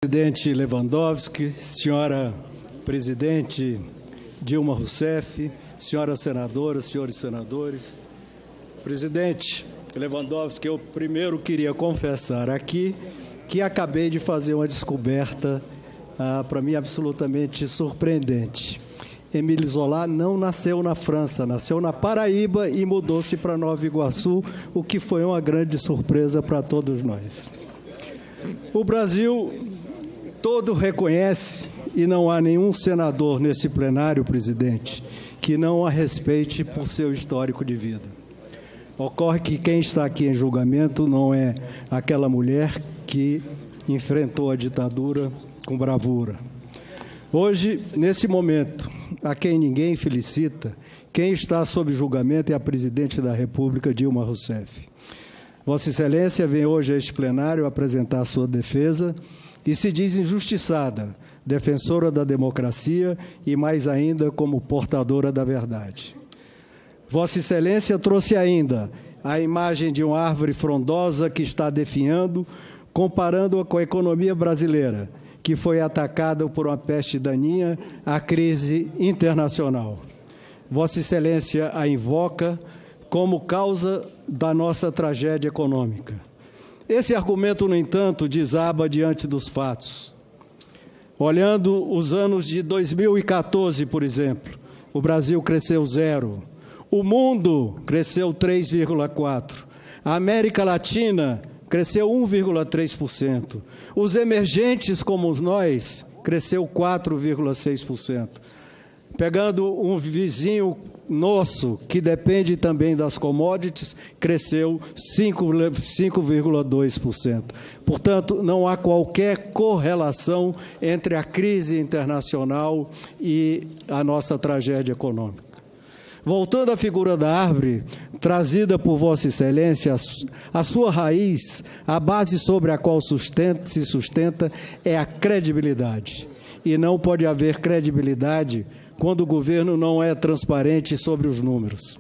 Presidente Lewandowski, senhora presidente Dilma Rousseff, senhoras senadoras, senhores senadores. Presidente Lewandowski, eu primeiro queria confessar aqui que acabei de fazer uma descoberta, para mim, absolutamente surpreendente. Émile Zola não nasceu na França, nasceu na Paraíba e mudou-se para Nova Iguaçu, o que foi uma grande surpresa para todos nós. O Brasil todo reconhece, e não há nenhum senador nesse plenário, presidente, que não a respeite por seu histórico de vida. Ocorre que quem está aqui em julgamento não é aquela mulher que enfrentou a ditadura com bravura. Hoje, nesse momento, a quem ninguém felicita, quem está sob julgamento é a presidente da República, Dilma Rousseff. Vossa Excelência vem hoje a este plenário apresentar sua defesa e se diz injustiçada, defensora da democracia e, mais ainda, como portadora da verdade. Vossa Excelência trouxe ainda a imagem de uma árvore frondosa que está definhando, comparando-a com a economia brasileira, que foi atacada por uma peste daninha, a crise internacional. Vossa Excelência a invoca como causa da nossa tragédia econômica. Esse argumento, no entanto, desaba diante dos fatos. Olhando os anos de 2014, por exemplo, o Brasil cresceu 0%, o mundo cresceu 3,4%, a América Latina cresceu 1,3%, os emergentes como nós cresceu 4,6%. Pegando um vizinho nosso, que depende também das commodities, cresceu 5,2%. Portanto, não há qualquer correlação entre a crise internacional e a nossa tragédia econômica. Voltando à figura da árvore, trazida por Vossa Excelência, a sua raiz, a base sobre a qual se sustenta, é a credibilidade. E não pode haver credibilidade quando o governo não é transparente sobre os números.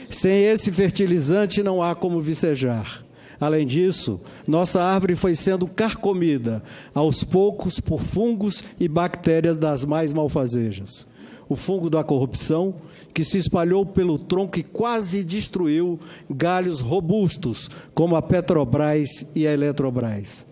Sem esse fertilizante não há como vicejar. Além disso, nossa árvore foi sendo carcomida, aos poucos, por fungos e bactérias das mais malfazejas. O fungo da corrupção, que se espalhou pelo tronco e quase destruiu galhos robustos, como a Petrobras e a Eletrobras.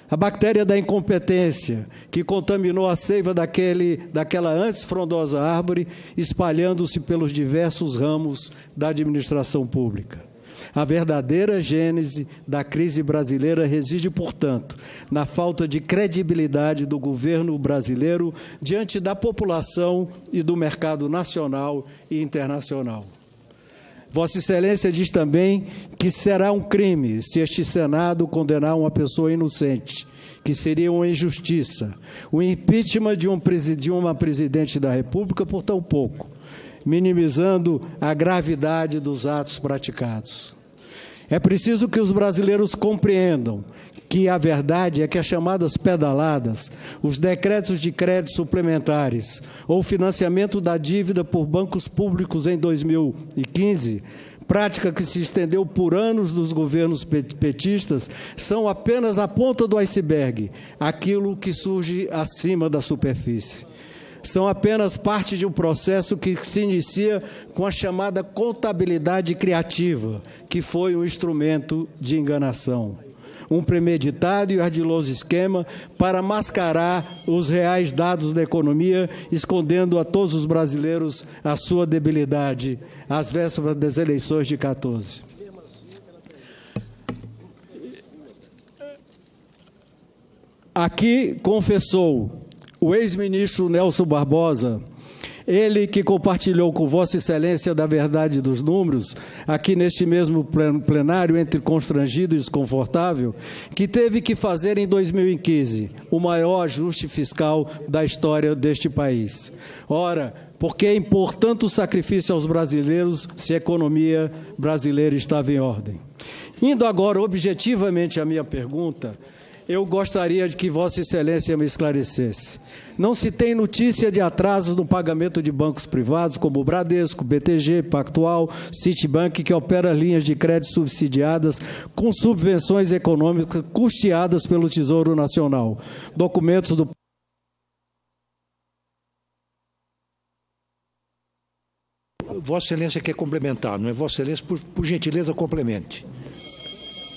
A bactéria da incompetência, que contaminou a seiva daquela antes frondosa árvore, espalhando-se pelos diversos ramos da administração pública. A verdadeira gênese da crise brasileira reside, portanto, na falta de credibilidade do governo brasileiro diante da população e do mercado nacional e internacional. Vossa Excelência diz também que será um crime se este Senado condenar uma pessoa inocente, que seria uma injustiça, o impeachment de uma presidente da República por tão pouco, minimizando a gravidade dos atos praticados. É preciso que os brasileiros compreendam que a verdade é que as chamadas pedaladas, os decretos de crédito suplementares ou financiamento da dívida por bancos públicos em 2015, prática que se estendeu por anos dos governos petistas, são apenas a ponta do iceberg, aquilo que surge acima da superfície. São apenas parte de um processo que se inicia com a chamada contabilidade criativa, que foi um instrumento de enganação. Um premeditado e ardiloso esquema para mascarar os reais dados da economia, escondendo a todos os brasileiros a sua debilidade, às vésperas das eleições de 14. Aqui confessou o ex-ministro Nelson Barbosa, ele que compartilhou com Vossa Excelência da verdade dos números, aqui neste mesmo plenário, entre constrangido e desconfortável, que teve que fazer em 2015 o maior ajuste fiscal da história deste país. Ora, por que impor tanto sacrifício aos brasileiros se a economia brasileira estava em ordem? Indo agora objetivamente à minha pergunta, Eu gostaria de que Vossa Excelência me esclarecesse. Não se tem notícia de atrasos no pagamento de bancos privados, como o Bradesco, BTG, Pactual, Citibank, que opera linhas de crédito subsidiadas com subvenções econômicas custeadas pelo Tesouro Nacional. Documentos do... Vossa Excelência quer complementar, não é? Vossa Excelência, por gentileza, complemente.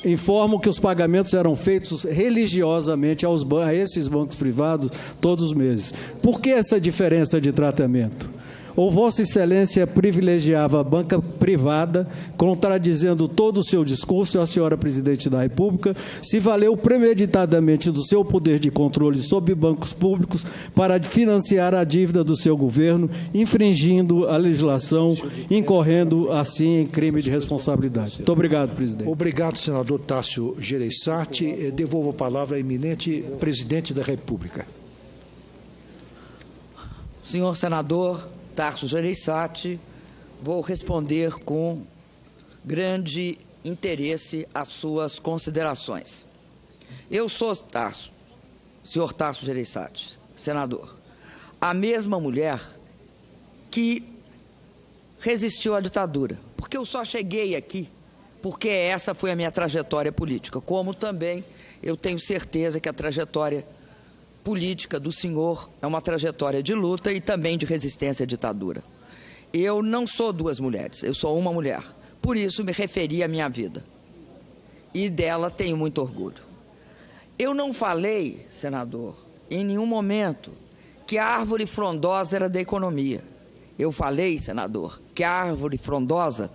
Informo que os pagamentos eram feitos religiosamente a esses bancos privados todos os meses. Por que essa diferença de tratamento? Ou Vossa Excelência privilegiava a banca privada, contradizendo todo o seu discurso, a senhora Presidente da República, se valeu premeditadamente do seu poder de controle sobre bancos públicos para financiar a dívida do seu governo, infringindo a legislação, incorrendo assim em crime de responsabilidade. Muito obrigado, presidente. Obrigado, senador Tássio Gereissati. Devolvo a palavra ao eminente presidente da República. Senhor senador Tássio Gereissati, vou responder com grande interesse às suas considerações. Eu sou senhor Tássio Gereissati, senador, a mesma mulher que resistiu à ditadura, porque eu só cheguei aqui porque essa foi a minha trajetória política, como também eu tenho certeza que a trajetória política do senhor é uma trajetória de luta e também de resistência à ditadura. Eu não sou duas mulheres, eu sou uma mulher. Por isso me referi à minha vida. E dela tenho muito orgulho. Eu não falei, senador, em nenhum momento, que a árvore frondosa era da economia. Eu falei, senador, que a árvore frondosa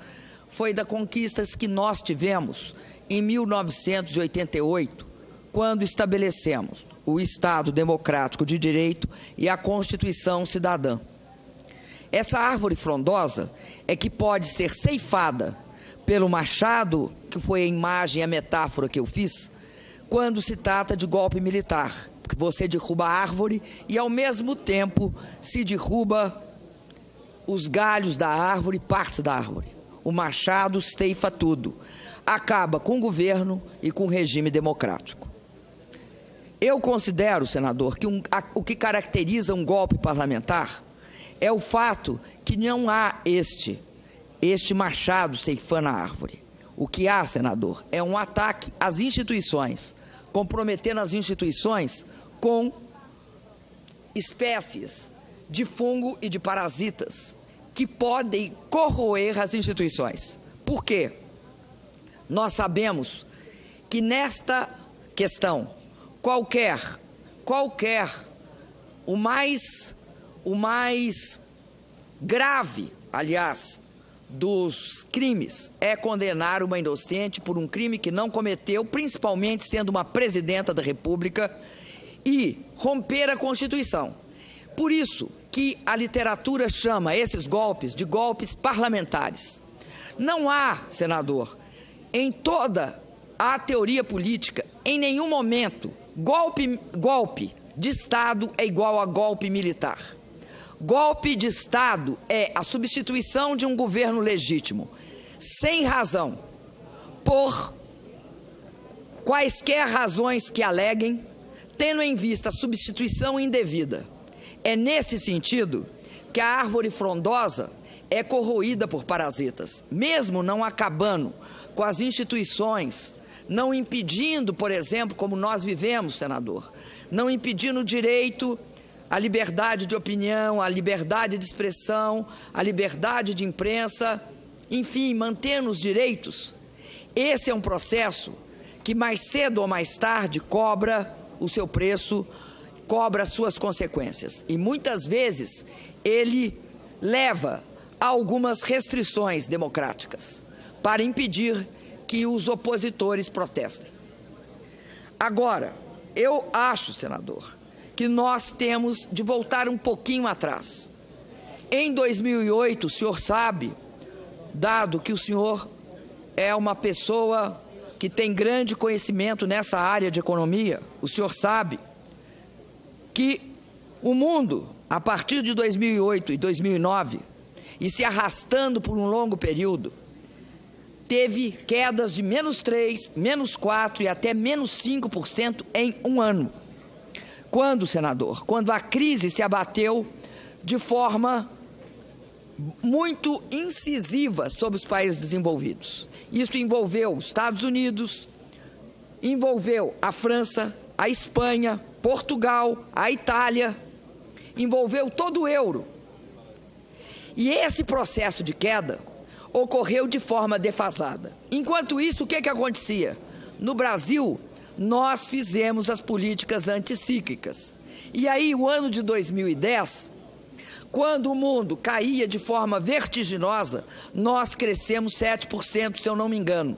foi das conquistas que nós tivemos em 1988, quando estabelecemos o Estado Democrático de Direito e a Constituição Cidadã. Essa árvore frondosa é que pode ser ceifada pelo machado, que foi a imagem, a metáfora que eu fiz, quando se trata de golpe militar, porque você derruba a árvore e, ao mesmo tempo, se derruba os galhos da árvore, partes da árvore. O machado ceifa tudo, acaba com o governo e com o regime democrático. Eu considero, senador, que o que caracteriza um golpe parlamentar é o fato que não há este machado ceifando a árvore. O que há, senador, é um ataque às instituições, comprometendo as instituições com espécies de fungo e de parasitas que podem corroer as instituições. Por quê? Nós sabemos que nesta questão, o mais grave, aliás, dos crimes é condenar uma inocente por um crime que não cometeu, principalmente sendo uma presidenta da República, e romper a Constituição. Por isso que a literatura chama esses golpes de golpes parlamentares. Não há, senador, em toda a teoria política, em nenhum momento, golpe de Estado é igual a golpe militar. Golpe de Estado é a substituição de um governo legítimo, sem razão, por quaisquer razões que aleguem, tendo em vista a substituição indevida. É nesse sentido que a árvore frondosa é corroída por parasitas, mesmo não acabando com as instituições, não impedindo, por exemplo, como nós vivemos, senador, não impedindo o direito à liberdade de opinião, à liberdade de expressão, à liberdade de imprensa, enfim, mantendo os direitos. Esse é um processo que mais cedo ou mais tarde cobra o seu preço, cobra as suas consequências. E muitas vezes ele leva a algumas restrições democráticas para impedir que os opositores protestem. Agora, eu acho, senador, que nós temos de voltar um pouquinho atrás. Em 2008, o senhor sabe, dado que o senhor é uma pessoa que tem grande conhecimento nessa área de economia, o senhor sabe que o mundo, a partir de 2008 e 2009, e se arrastando por um longo período, teve quedas de -3%, -4% e até -5% em um ano. Quando, senador? Quando a crise se abateu de forma muito incisiva sobre os países desenvolvidos. Isso envolveu os Estados Unidos, envolveu a França, a Espanha, Portugal, a Itália, envolveu todo o euro. E esse processo de queda ocorreu de forma defasada. Enquanto isso, o que acontecia? No Brasil, nós fizemos as políticas anticíclicas. E aí, o ano de 2010, quando o mundo caía de forma vertiginosa, nós crescemos 7%, se eu não me engano.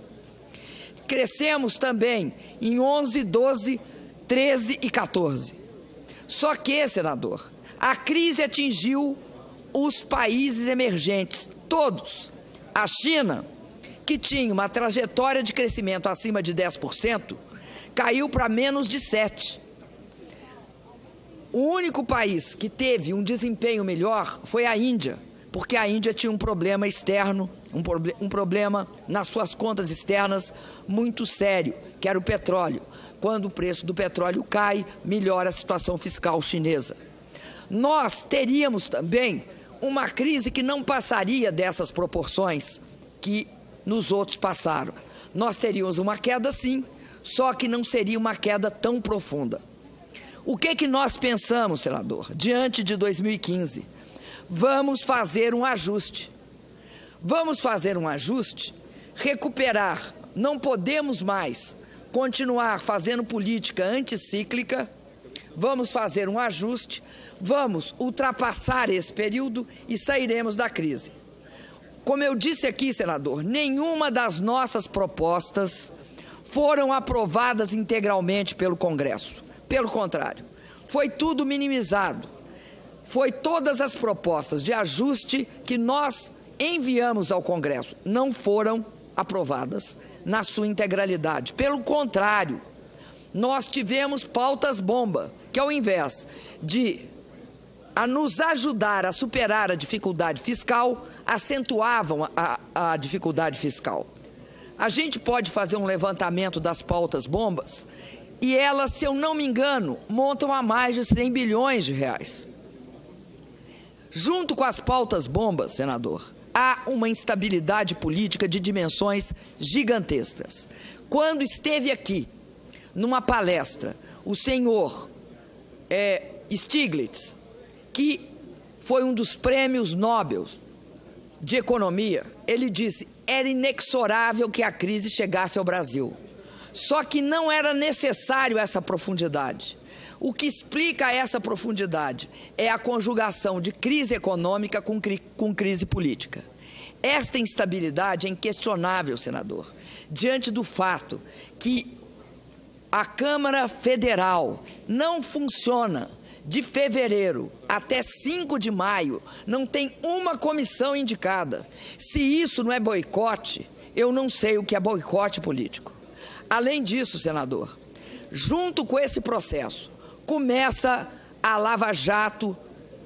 Crescemos também em 11, 12, 13 e 14. Só que, senador, a crise atingiu os países emergentes, todos. A China, que tinha uma trajetória de crescimento acima de 10%, caiu para menos de 7%. O único país que teve um desempenho melhor foi a Índia, porque a Índia tinha um problema externo, um problema nas suas contas externas muito sério, que era o petróleo. Quando o preço do petróleo cai, melhora a situação fiscal chinesa. Nós teríamos também uma crise que não passaria dessas proporções que nos outros passaram. Nós teríamos uma queda, sim, só que não seria uma queda tão profunda. O que nós pensamos, senador, diante de 2015? Vamos fazer um ajuste. Vamos fazer um ajuste, recuperar. Não podemos mais continuar fazendo política anticíclica. Vamos fazer um ajuste, vamos ultrapassar esse período e sairemos da crise. Como eu disse aqui, senador, nenhuma das nossas propostas foram aprovadas integralmente pelo Congresso. Pelo contrário, foi tudo minimizado. Foi todas as propostas de ajuste que nós enviamos ao Congresso não foram aprovadas na sua integralidade. Pelo contrário, nós tivemos pautas-bomba, que ao invés de nos ajudar a superar a dificuldade fiscal, acentuavam a dificuldade fiscal. A gente pode fazer um levantamento das pautas-bombas e elas, se eu não me engano, montam a mais de 100 bilhões de reais. Junto com as pautas-bombas, senador, há uma instabilidade política de dimensões gigantescas. Quando esteve aqui, numa palestra, o senhor Stiglitz, que foi um dos prêmios Nobel de economia, ele disse: era inexorável que a crise chegasse ao Brasil. Só que não era necessário essa profundidade. O que explica essa profundidade é a conjugação de crise econômica com crise política. Esta instabilidade é inquestionável, senador, diante do fato que a Câmara Federal não funciona de fevereiro até 5 de maio, não tem uma comissão indicada. Se isso não é boicote, eu não sei o que é boicote político. Além disso, senador, junto com esse processo, começa a Lava Jato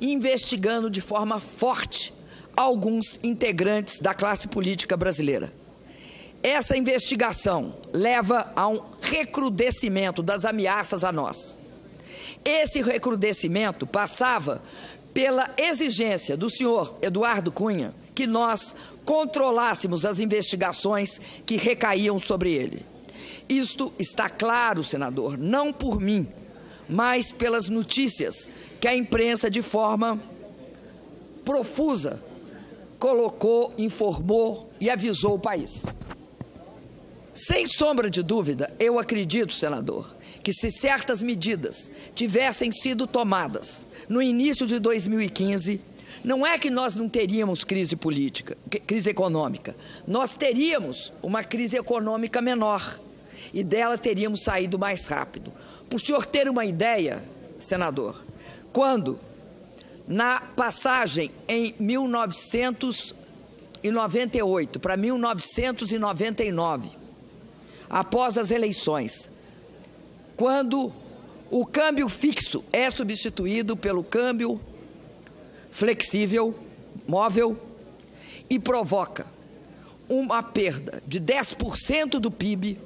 investigando de forma forte alguns integrantes da classe política brasileira. Essa investigação leva a um recrudescimento das ameaças a nós. Esse recrudescimento passava pela exigência do senhor Eduardo Cunha que nós controlássemos as investigações que recaíam sobre ele. Isto está claro, senador, não por mim, mas pelas notícias que a imprensa, de forma profusa, colocou, informou e avisou o país. Sem sombra de dúvida, eu acredito, senador, que se certas medidas tivessem sido tomadas no início de 2015, não é que nós não teríamos crise política, crise econômica, nós teríamos uma crise econômica menor e dela teríamos saído mais rápido. Para o senhor ter uma ideia, senador, quando na passagem em 1998 para 1999, após as eleições, quando o câmbio fixo é substituído pelo câmbio flexível, móvel, e provoca uma perda de 10% do PIB.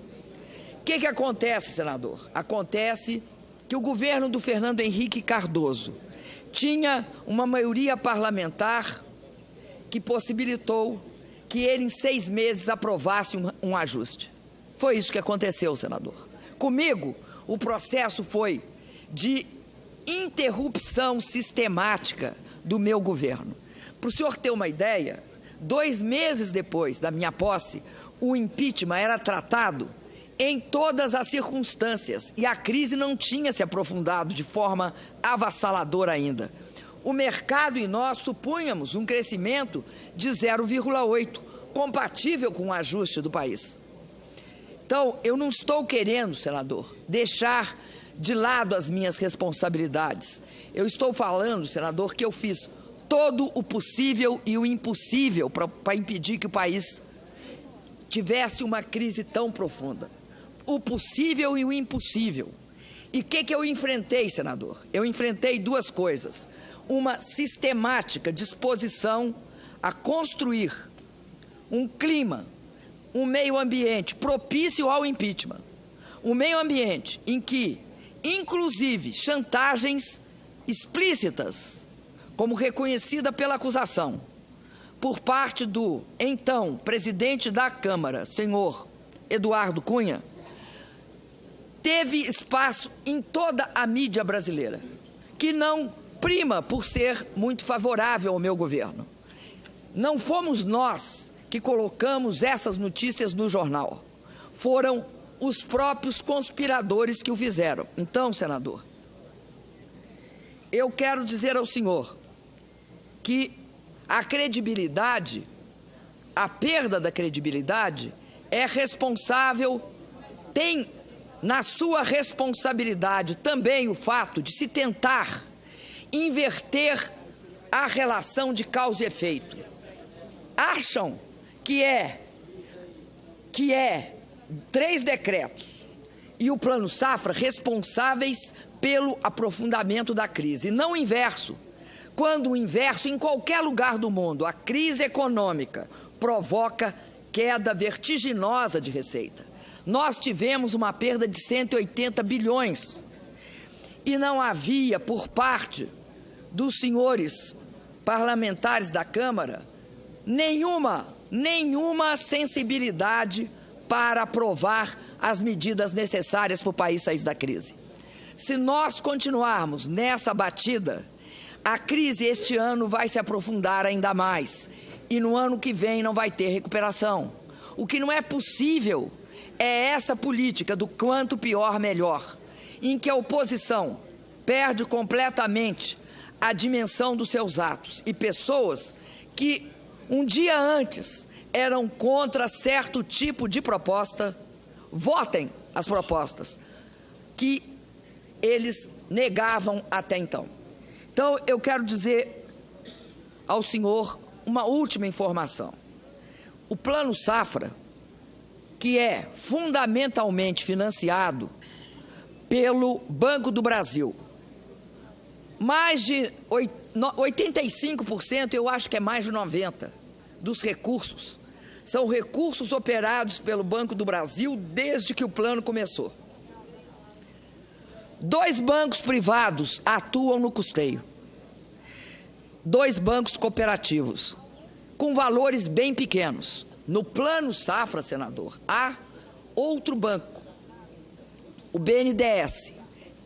O que acontece, senador? Acontece que o governo do Fernando Henrique Cardoso tinha uma maioria parlamentar que possibilitou que ele, em 6 meses, aprovasse um ajuste. Foi isso que aconteceu, senador. Comigo, o processo foi de interrupção sistemática do meu governo. Para o senhor ter uma ideia, 2 meses depois da minha posse, o impeachment era tratado em todas as circunstâncias e a crise não tinha se aprofundado de forma avassaladora ainda. O mercado e nós supunhamos um crescimento de 0,8, compatível com o ajuste do país. Então, eu não estou querendo, senador, deixar de lado as minhas responsabilidades. Eu estou falando, senador, que eu fiz todo o possível e o impossível para impedir que o país tivesse uma crise tão profunda. O possível e o impossível. E o que eu enfrentei, senador? Eu enfrentei 2 coisas. Uma sistemática disposição a construir um clima, um meio ambiente propício ao impeachment. Um meio ambiente em que, inclusive, chantagens explícitas, como reconhecida pela acusação, por parte do então presidente da Câmara, senhor Eduardo Cunha, teve espaço em toda a mídia brasileira, que não prima por ser muito favorável ao meu governo. Não fomos nós que colocamos essas notícias no jornal, foram os próprios conspiradores que o fizeram. Então, senador, eu quero dizer ao senhor que a credibilidade, a perda da credibilidade é responsável, tem na sua responsabilidade também o fato de se tentar inverter a relação de causa e efeito. Acham que é 3 decretos e o Plano Safra responsáveis pelo aprofundamento da crise, e não o inverso. Quando o inverso, em qualquer lugar do mundo, a crise econômica provoca queda vertiginosa de receita. Nós tivemos uma perda de 180 bilhões e não havia, por parte dos senhores parlamentares da Câmara, nenhuma sensibilidade para aprovar as medidas necessárias para o país sair da crise. Se nós continuarmos nessa batida, a crise este ano vai se aprofundar ainda mais e no ano que vem não vai ter recuperação. O que não é possível é essa política do quanto pior, melhor, em que a oposição perde completamente a dimensão dos seus atos e pessoas que um dia antes eram contra certo tipo de proposta, votem as propostas que eles negavam até então. Então, eu quero dizer ao senhor uma última informação. O Plano Safra, que é fundamentalmente financiado pelo Banco do Brasil, mais de 85%, eu acho que é mais de 90%, dos recursos, são recursos operados pelo Banco do Brasil desde que o plano começou. 2 bancos privados atuam no custeio. 2 bancos cooperativos, com valores bem pequenos. No Plano Safra, senador, há outro banco, o BNDES.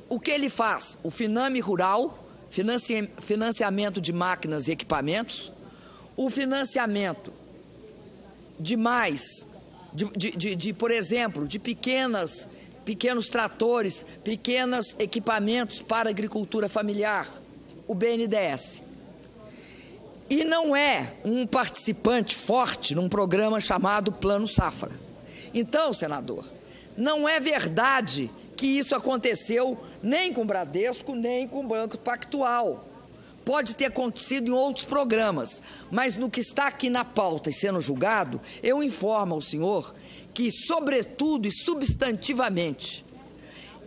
O que ele faz? O Finame Rural, financiamento de máquinas e equipamentos, o financiamento de por exemplo, de pequenos tratores, pequenos equipamentos para agricultura familiar, o BNDES. E não é um participante forte num programa chamado Plano Safra. Então, senador, não é verdade que isso aconteceu nem com o Bradesco, nem com o Banco Pactual. Pode ter acontecido em outros programas, mas no que está aqui na pauta e sendo julgado, eu informo ao senhor que, sobretudo e substantivamente,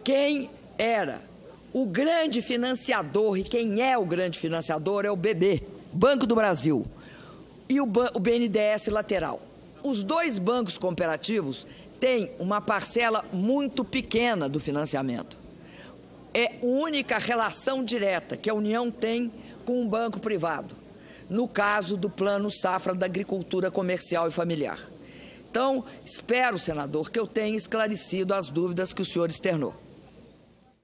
quem era o grande financiador e quem é o grande financiador é o BB, Banco do Brasil, e o BNDES lateral. os dois bancos cooperativos têm uma parcela muito pequena do financiamento. É a única relação direta que a União tem com um banco privado, no caso do Plano Safra da Agricultura Comercial e Familiar. Então, espero, senador, que eu tenha esclarecido as dúvidas que o senhor externou.